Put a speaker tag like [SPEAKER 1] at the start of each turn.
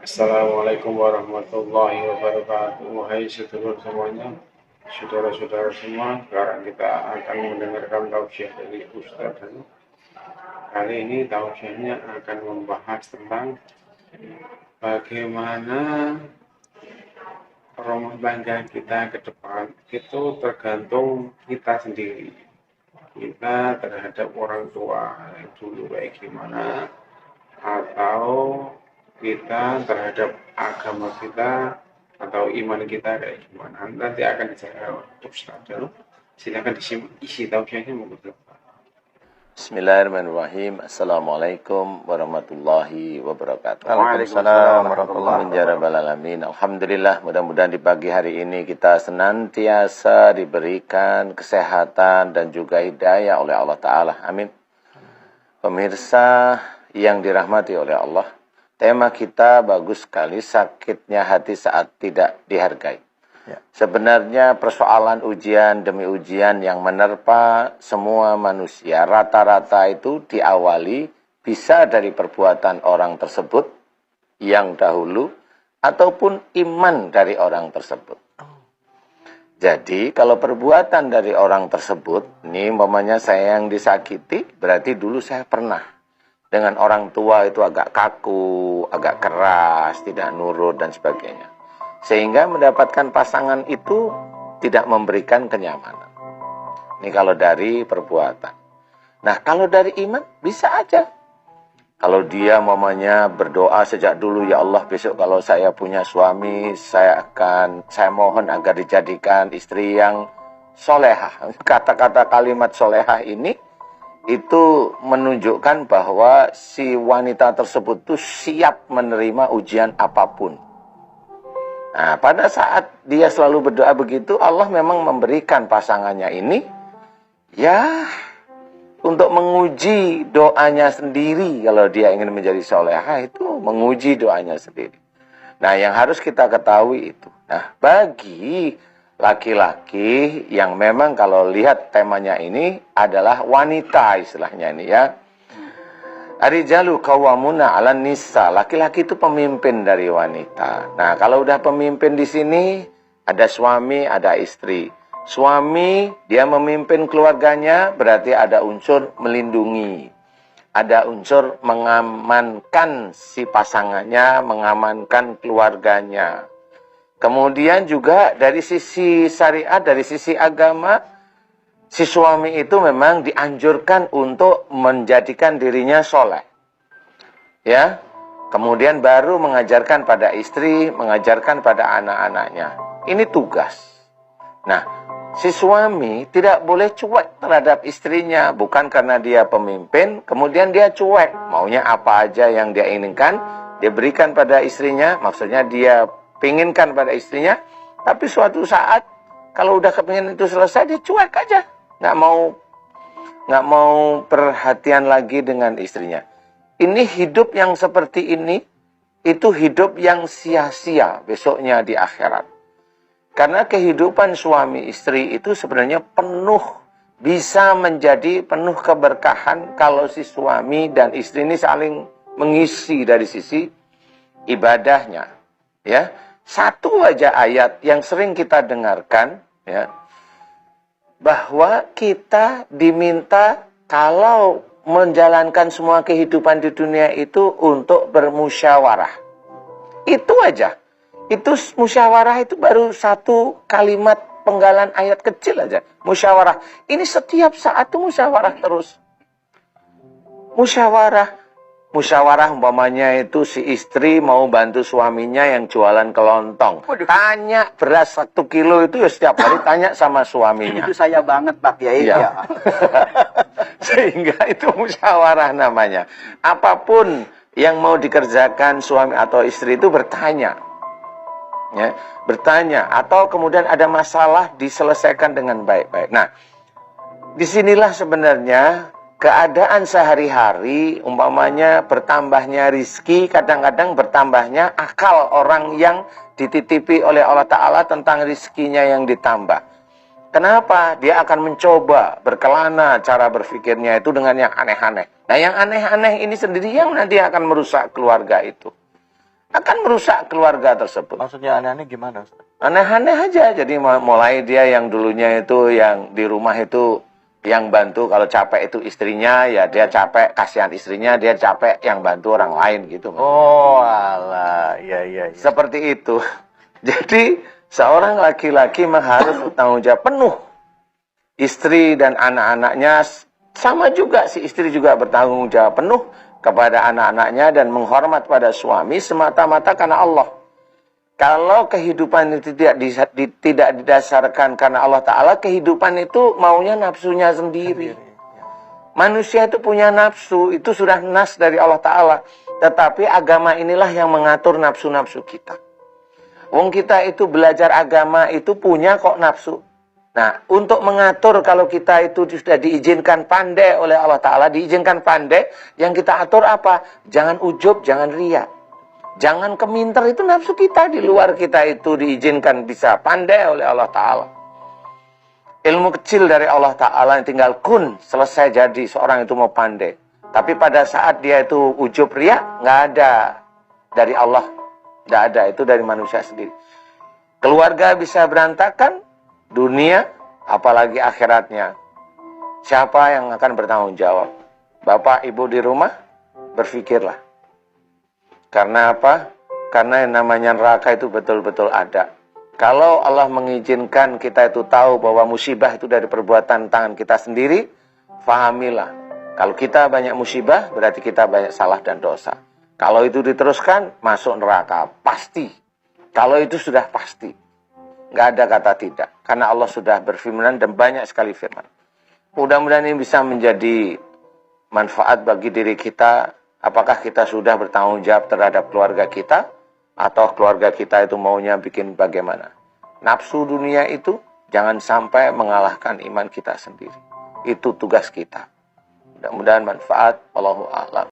[SPEAKER 1] Assalamualaikum warahmatullahi wabarakatuh. Wahai sedulur semuanya, saudara-saudara semua, sekarang kita akan mendengarkan tausiah dari Ustaz. Kali ini tausiahnya akan membahas tentang bagaimana rumah tangga kita ke depan itu tergantung kita sendiri. Kita terhadap orang tua dulu kayak gimana, atau kita terhadap agama kita atau iman kita kayak gimana. Nanti akan dijawab Ustaz dulu. Silakan disimak isi tausiahnya monggo.
[SPEAKER 2] Bismillahirrahmanirrahim. Assalamualaikum warahmatullahi wabarakatuh.
[SPEAKER 3] Waalaikumsalam warahmatullahi
[SPEAKER 2] wabarakatuh. Alhamdulillah, mudah-mudahan di pagi hari ini kita senantiasa diberikan kesehatan dan juga hidayah oleh Allah Ta'ala. Amin. Pemirsa yang dirahmati oleh Allah, tema kita bagus sekali, sakitnya hati saat tidak dihargai. Ya. Sebenarnya persoalan ujian demi ujian yang menerpa semua manusia rata-rata itu diawali bisa dari perbuatan orang tersebut yang dahulu ataupun iman dari orang tersebut. Jadi kalau perbuatan dari orang tersebut, ini umpamanya saya yang disakiti, berarti dulu saya pernah dengan orang tua itu agak kaku, agak keras, tidak nurut dan sebagainya. Sehingga mendapatkan pasangan itu tidak memberikan kenyamanan. Ini kalau dari perbuatan. Nah, kalau dari iman bisa aja. Kalau dia mamanya berdoa sejak dulu, ya Allah besok kalau saya punya suami, saya mohon agar dijadikan istri yang solehah. Kata-kata kalimat solehah ini itu menunjukkan bahwa si wanita tersebut tuh siap menerima ujian apapun. Nah, pada saat dia selalu berdoa begitu, Allah memang memberikan pasangannya ini, ya, untuk menguji doanya sendiri. Kalau dia ingin menjadi solehah, itu menguji doanya sendiri. Nah, yang harus kita ketahui itu. Nah, bagi laki-laki yang memang kalau lihat temanya ini adalah wanita istilahnya ini ya. Arijalu qawwamuna 'alan nisa. Laki-laki itu pemimpin dari wanita. Nah, kalau udah pemimpin di sini ada suami, ada istri. Suami dia memimpin keluarganya, berarti ada unsur melindungi. Ada unsur mengamankan si pasangannya, mengamankan keluarganya. Kemudian juga dari sisi syariat, dari sisi agama, si suami itu memang dianjurkan untuk menjadikan dirinya soleh. Ya. Kemudian baru mengajarkan pada istri, mengajarkan pada anak-anaknya. Ini tugas. Nah, si suami tidak boleh cuek terhadap istrinya. Bukan karena dia pemimpin, kemudian dia cuek. Maunya apa aja yang dia inginkan, dia berikan pada istrinya. Maksudnya dia pinginkan pada istrinya. Tapi suatu saat, kalau udah kepingin itu selesai, dia cuek aja. Nggak mau perhatian lagi dengan istrinya. Ini hidup yang seperti ini, itu hidup yang sia-sia besoknya di akhirat. Karena kehidupan suami istri itu sebenarnya bisa menjadi penuh keberkahan kalau si suami dan istri ini saling mengisi dari sisi ibadahnya. Ya, satu aja ayat yang sering kita dengarkan, ya, bahwa kita diminta kalau menjalankan semua kehidupan di dunia itu untuk bermusyawarah. Itu aja. Itu musyawarah itu baru satu kalimat penggalan ayat kecil aja. Musyawarah. Ini setiap saat tuh musyawarah terus. Musyawarah umpamanya itu si istri mau bantu suaminya yang jualan kelontong. Tanya beras 1 kilo itu ya setiap hari tanya sama suaminya.
[SPEAKER 3] Itu saya banget Pak Kiai.
[SPEAKER 2] Ya. Sehingga itu musyawarah namanya. Apapun yang mau dikerjakan suami atau istri itu bertanya. Ya, bertanya. Atau kemudian ada masalah diselesaikan dengan baik-baik. Nah, disinilah sebenarnya keadaan sehari-hari, umpamanya bertambahnya rizki, kadang-kadang bertambahnya akal orang yang dititipi oleh Allah Ta'ala tentang rizkinya yang ditambah. Kenapa? Dia akan mencoba berkelana cara berpikirnya itu dengan yang aneh-aneh. Nah, yang aneh-aneh ini sendiri yang nanti akan merusak keluarga itu. Maka kan merusak keluarga tersebut.
[SPEAKER 3] Maksudnya aneh-aneh gimana, Ustaz?
[SPEAKER 2] Aneh-aneh aja. Jadi mulai dia yang dulunya itu yang di rumah itu yang bantu, kalau capek itu istrinya, ya dia capek, kasihan istrinya, dia capek yang bantu orang lain gitu.
[SPEAKER 3] Oh, alah, iya.
[SPEAKER 2] Seperti itu. Jadi seorang laki-laki harus bertanggung jawab penuh. Istri dan anak-anaknya sama juga, si istri juga bertanggung jawab penuh kepada anak-anaknya dan menghormat pada suami semata-mata karena Allah. Kalau kehidupan itu tidak didasarkan karena Allah Ta'ala, kehidupan itu maunya nafsunya sendiri. Manusia itu punya nafsu, itu sudah nas dari Allah Ta'ala. Tetapi agama inilah yang mengatur nafsu-nafsu kita. Wong kita itu belajar agama itu punya kok nafsu. Nah, untuk mengatur kalau kita itu sudah diizinkan pandai oleh Allah Ta'ala, diizinkan pandai, yang kita atur apa? Jangan ujub, jangan riya. Jangan keminter, itu nafsu kita. Di luar kita itu diizinkan bisa pandai oleh Allah Ta'ala. Ilmu kecil dari Allah Ta'ala yang tinggal kun, selesai jadi seorang itu mau pandai. Tapi pada saat dia itu ujub riya, nggak ada dari Allah. Nggak ada, itu dari manusia sendiri. Keluarga bisa berantakan, dunia, apalagi akhiratnya. Siapa yang akan bertanggung jawab? Bapak, ibu di rumah, berpikirlah. Karena apa? Karena yang namanya neraka itu betul-betul ada. Kalau Allah mengizinkan kita itu tahu bahwa musibah itu dari perbuatan tangan kita sendiri, fahamilah. Kalau kita banyak musibah, berarti kita banyak salah dan dosa. Kalau itu diteruskan, masuk neraka. Pasti. Kalau itu sudah pasti. Nggak ada kata tidak. Karena Allah sudah berfirman dan banyak sekali firman. Mudah-mudahan ini bisa menjadi manfaat bagi diri kita. Apakah kita sudah bertanggung jawab terhadap keluarga kita? Atau keluarga kita itu maunya bikin bagaimana? Nafsu dunia itu jangan sampai mengalahkan iman kita sendiri. Itu tugas kita. Mudah-mudahan manfaat. Wallahu a'lam.